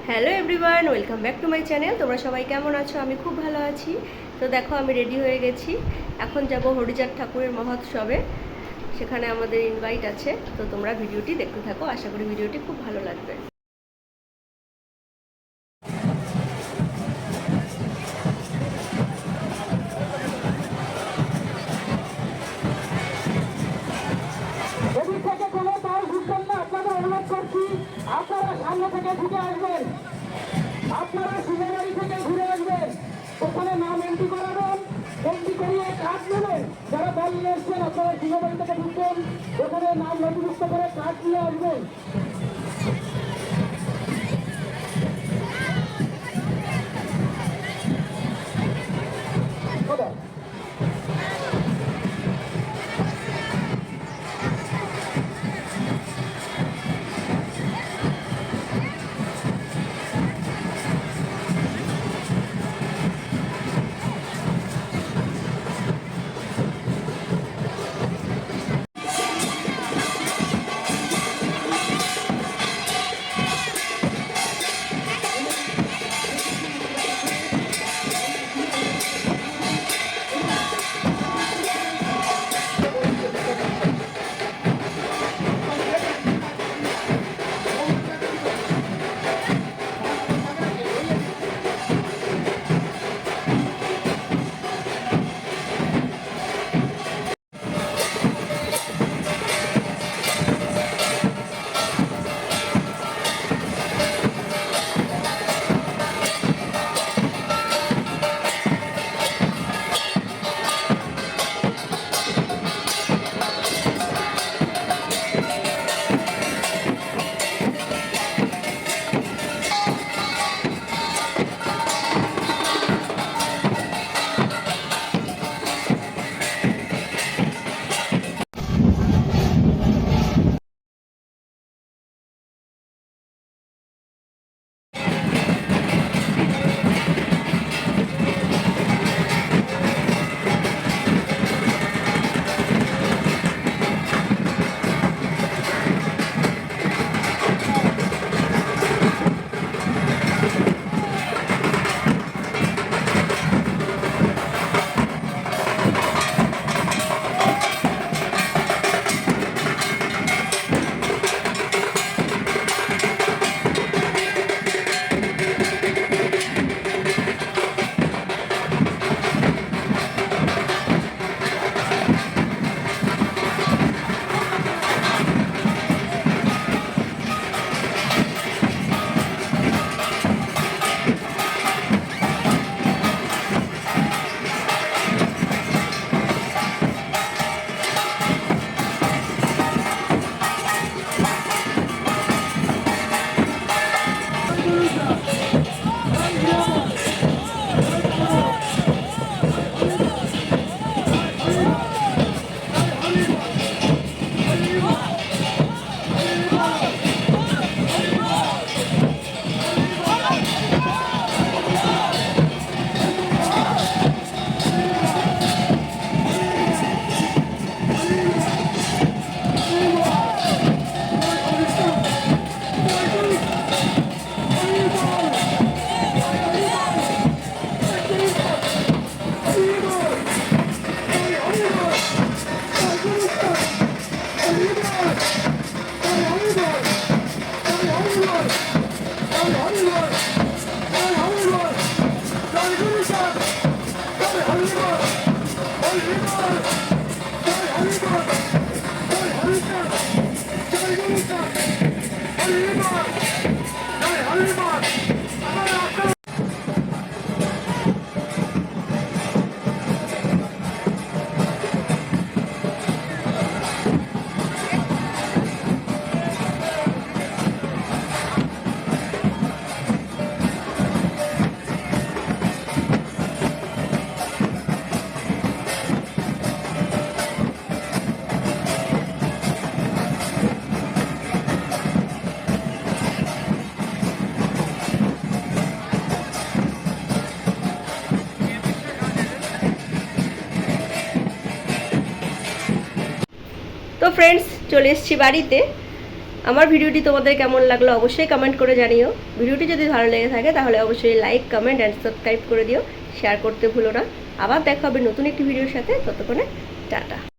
Hello everyone, welcome back to my channel. তোমরা সবাই কেমন আছো? আমি খুব ভালো আছি। তো দেখো, আমি রেডি হয়ে গেছি। এখন যাব হরিচাঁদ ঠাকুরের মহোৎসবে। সেখানে আমাদের ইনভাইট আছে। তো তোমরা ভিডিওটি দেখতে থাকো, আশা করি ভিডিওটি খুব ভালো লাগবে। এদিক থেকে কোনো দল ঢুকবেন না, আপনাদের অনুরোধ করছি আপনারা সামনে থেকে ঢুকে আসবেন। আপনারা সিনেবাড়ি থেকে ঘুরে আসবেন, ওখানে নাম এন্ট্রি করাবেন, এন্ট্রি করিয়ে কার্ড নেবেন। যারা দল নিয়ে এসছেন আপনারা সিনেবাড়ি থেকে ঢুকবেন, ওখানে নাম নথিভুক্ত করে কার্ড নিয়ে আসবেন। তো ফ্রেন্ডস, চলে এসেছি বাড়িতে। আমার ভিডিওটি তোমাদের কেমন লাগলো অবশ্যই কমেন্ট করে জানিও। ভিডিওটি যদি ভালো লেগে থাকে তাহলে অবশ্যই লাইক, কমেন্ট অ্যান্ড সাবস্ক্রাইব করে দিও। শেয়ার করতে ভুলো না। আবার দেখা হবে নতুন একটি ভিডিওর সাথে। ততক্ষণে টাটা।